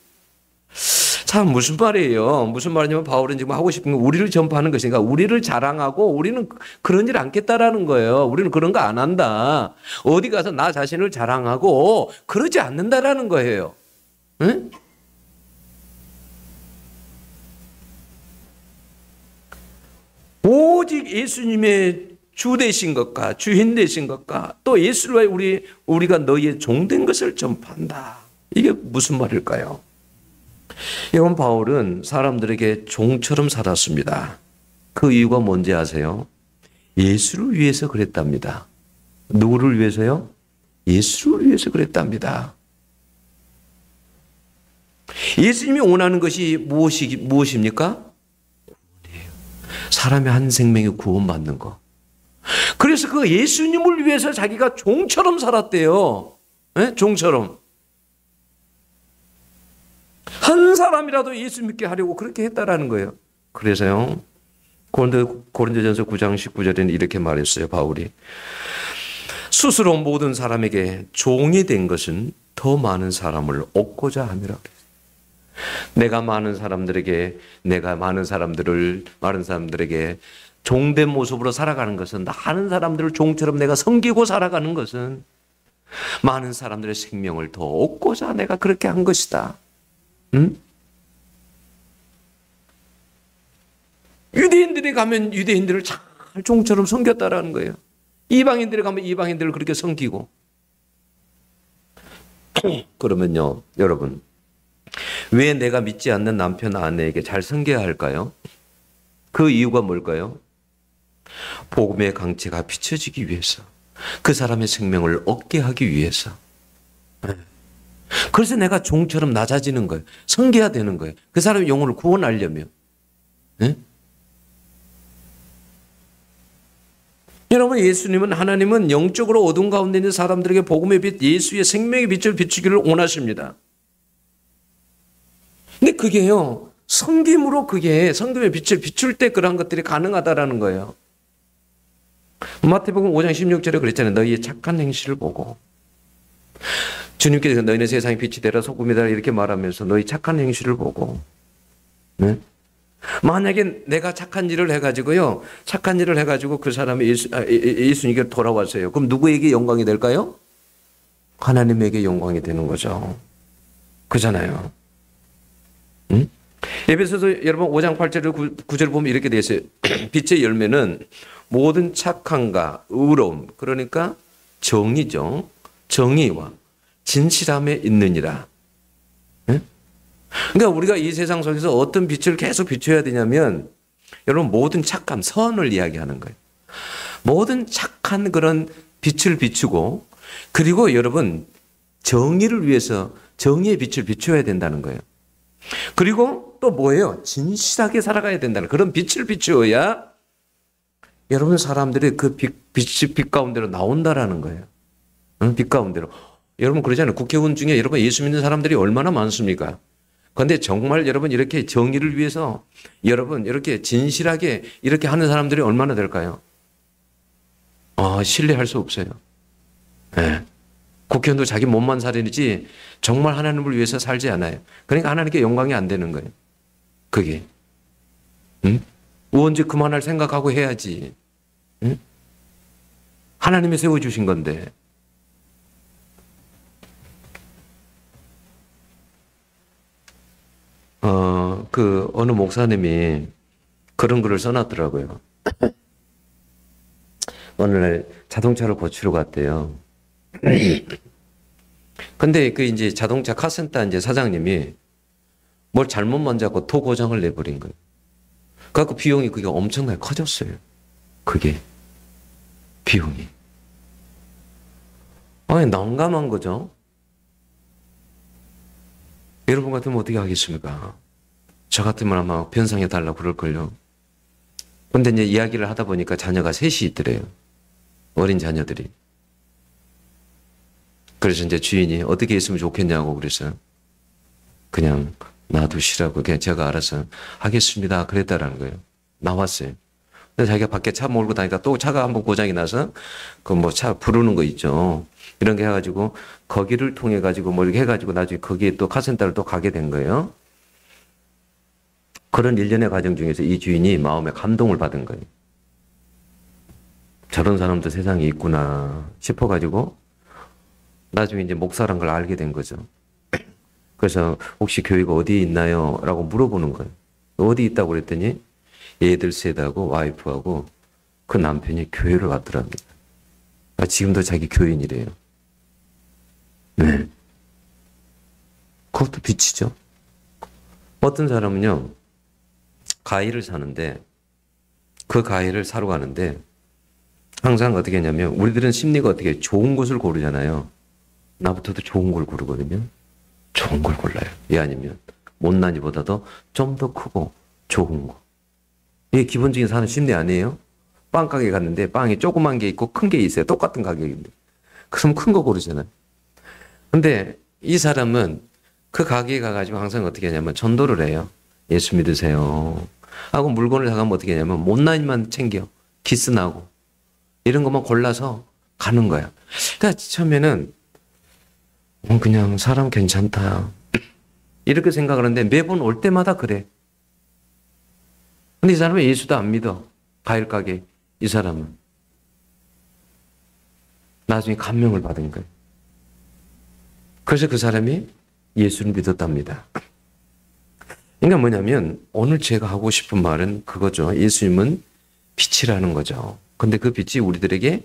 참 무슨 말이에요? 무슨 말이냐면 바울은 지금 하고 싶은 건 우리를 전파하는 것이니까 우리를 자랑하고 우리는 그런 일 않겠다라는 거예요. 우리는 그런 거 안 한다. 어디 가서 나 자신을 자랑하고 그러지 않는다라는 거예요. 응? 오직 예수님의 주 되신 것과 주인 되신 것과 또 예수를 위하여 우리가 너희의 종된 것을 전파한다. 이게 무슨 말일까요? 여러분, 바울은 사람들에게 종처럼 살았습니다. 그 이유가 뭔지 아세요? 예수를 위해서 그랬답니다. 누구를 위해서요? 예수를 위해서 그랬답니다. 예수님이 원하는 것이 무엇입니까? 사람의 한 생명이 구원받는 거. 그래서 그 예수님을 위해서 자기가 종처럼 살았대요. 네? 종처럼. 한 사람이라도 예수 믿게 하려고 그렇게 했다라는 거예요. 그래서요, 고린도전서 9장 19절에는 이렇게 말했어요, 바울이. 스스로 모든 사람에게 종이 된 것은 더 많은 사람을 얻고자 함이라 그랬어요. 내가 많은 사람들에게 종된 모습으로 살아가는 것은, 많은 사람들을 종처럼 내가 섬기고 살아가는 것은 많은 사람들의 생명을 더 얻고자 내가 그렇게 한 것이다. 응? 유대인들이 가면 유대인들을 잘 종처럼 섬겼다라는 거예요. 이방인들이 가면 이방인들을 그렇게 섬기고. 그러면요, 여러분, 왜 내가 믿지 않는 남편, 아내에게 잘 섬겨야 할까요? 그 이유가 뭘까요? 복음의 강체가 비춰지기 위해서, 그 사람의 생명을 얻게 하기 위해서. 그래서 내가 종처럼 낮아지는 거예요. 섬겨야 되는 거예요. 그 사람의 영혼을 구원하려면. 네? 여러분, 하나님은 영적으로 어둠 가운데 있는 사람들에게 복음의 빛, 예수의 생명의 빛을 비추기를 원하십니다. 근데 그게요, 성김의 빛을 비출 때 그러한 것들이 가능하다라는 거예요. 마태복음 5장 16절에 그랬잖아요. 너희의 착한 행실을 보고. 주님께서 너희는 세상의 빛이 되라 소금이다 이렇게 말하면서 너희 착한 행실을 보고. 네? 만약에 내가 착한 일을 해가지고 그 사람이 예수님께 돌아왔어요. 그럼 누구에게 영광이 될까요? 하나님에게 영광이 되는 거죠. 그잖아요. 응? 에베소서 여러분 5장 8절 9절 보면 이렇게 되어 있어요. 빛의 열매는 모든 착함과 의로움, 그러니까 정의죠. 정의와 진실함에 있느니라. 응? 그러니까 우리가 이 세상 속에서 어떤 빛을 계속 비춰야 되냐면, 여러분, 모든 착함, 선을 이야기하는 거예요. 모든 착한 그런 빛을 비추고, 그리고 여러분, 정의를 위해서 정의의 빛을 비춰야 된다는 거예요. 그리고 또 뭐예요? 진실하게 살아가야 된다는 그런 빛을 비추어야 여러분 사람들이 그 빛 가운데로 나온다라는 거예요. 응? 빛 가운데로. 여러분 그러잖아요. 국회의원 중에 여러분 예수 믿는 사람들이 얼마나 많습니까? 그런데 정말 여러분 이렇게 정의를 위해서 여러분 이렇게 진실하게 이렇게 하는 사람들이 얼마나 될까요? 신뢰할 수 없어요. 네. 국회의원도 자기 몸만 살리지 정말 하나님을 위해서 살지 않아요. 그러니까 하나님께 영광이 안 되는 거예요. 그게. 응? 의원직 그만할 생각하고 해야지. 응? 하나님이 세워주신 건데. 어느 목사님이 그런 글을 써놨더라고요. 어느 날 자동차를 고치러 갔대요. 근데 이제 자동차 카센터 이제 사장님이 뭘 잘못 만져갖고 토 고장을 내버린 거예요. 그래갖고 비용이 그게 엄청나게 커졌어요. 그게. 비용이. 난감한 거죠. 여러분 같으면 어떻게 하겠습니까? 저 같으면 아마 변상해달라고 그럴걸요. 근데 이제 이야기를 하다 보니까 자녀가 셋이 있더래요. 어린 자녀들이. 그래서 이제 주인이 어떻게 했으면 좋겠냐고 그래서 그냥 놔두시라고 그냥 제가 알아서 하겠습니다. 그랬다라는 거예요. 나왔어요. 근데 자기가 밖에 차 몰고 다니까 또 차가 한번 고장이 나서 그 뭐 차 부르는 거 있죠. 이런 게 해가지고 거기를 통해 가지고 뭐 이렇게 해가지고 나중에 거기에 또 카센터를 또 가게 된 거예요. 그런 일련의 과정 중에서 이 주인이 마음에 감동을 받은 거예요. 저런 사람도 세상에 있구나 싶어가지고 나중에 이제 목사란 걸 알게 된 거죠. 그래서 혹시 교회가 어디에 있나요? 라고 물어보는 거예요. 어디 있다고 그랬더니 애들 셋하고 와이프하고 그 남편이 교회를 왔더랍니다. 지금도 자기 교인이래요. 네. 그것도 빛이죠. 어떤 사람은요, 가위를 사는데, 그 가위를 사러 가는데, 항상 어떻게 했냐면, 우리들은 심리가 어떻게 좋은 곳을 고르잖아요. 나부터도 좋은 걸 고르거든요. 좋은 걸 골라요. 예, 아니면 못난이보다도 좀 더 크고 좋은 거. 이게 기본적인 사는 심리 아니에요? 빵 가게 갔는데 빵이 조그만 게 있고 큰 게 있어요. 똑같은 가격인데. 그럼 큰 거 고르잖아요. 근데 이 사람은 그 가게에 가가지고 항상 어떻게 하냐면 전도를 해요. 예수 믿으세요. 하고 물건을 사가면 어떻게 하냐면 못난이만 챙겨. 기스나고. 이런 것만 골라서 가는 거야. 그러니까 처음에는 그냥 사람 괜찮다. 이렇게 생각하는데 매번 올 때마다 그래. 근데 이 사람은 예수도 안 믿어. 과일 가게 이 사람은. 나중에 감명을 받은 거예요. 그래서 그 사람이 예수를 믿었답니다. 그러니까 뭐냐면 오늘 제가 하고 싶은 말은 그거죠. 예수님은 빛이라는 거죠. 근데 그 빛이 우리들에게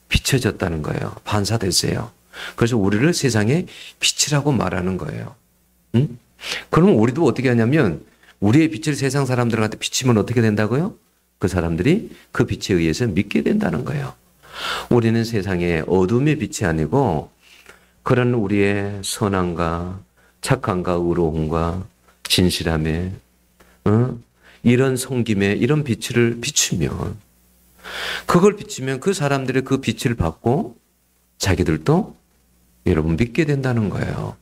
비춰졌다는 거예요. 반사됐어요. 그래서 우리를 세상에 빛이라고 말하는 거예요. 응? 그러면 우리도 어떻게 하냐면 우리의 빛을 세상 사람들한테 비치면 어떻게 된다고요? 그 사람들이 그 빛에 의해서 믿게 된다는 거예요. 우리는 세상에 어둠의 빛이 아니고 그런 우리의 선함과 착함과 의로움과 진실함에 이런 섬김에 이런 빛을 비추면 그걸 비추면 그 사람들의 그 빛을 받고 자기들도 여러분 믿게 된다는 거예요.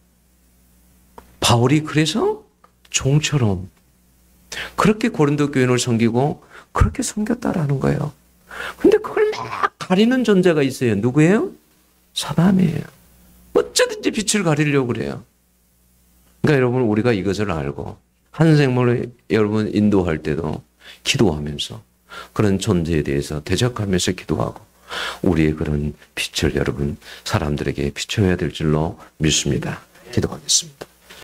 바울이 그래서 종처럼 그렇게 고린도 교인을 섬기고 그렇게 섬겼다라는 거예요. 근데 그걸 막 가리는 존재가 있어요. 누구예요? 사단이에요. 어쩌든지 빛을 가리려고 그래요. 그러니까 여러분 우리가 이것을 알고 한 생명을 여러분 인도할 때도 기도하면서 그런 존재에 대해서 대적하면서 기도하고 우리의 그런 빛을 여러분 사람들에게 비춰야 될 줄로 믿습니다. 기도하겠습니다.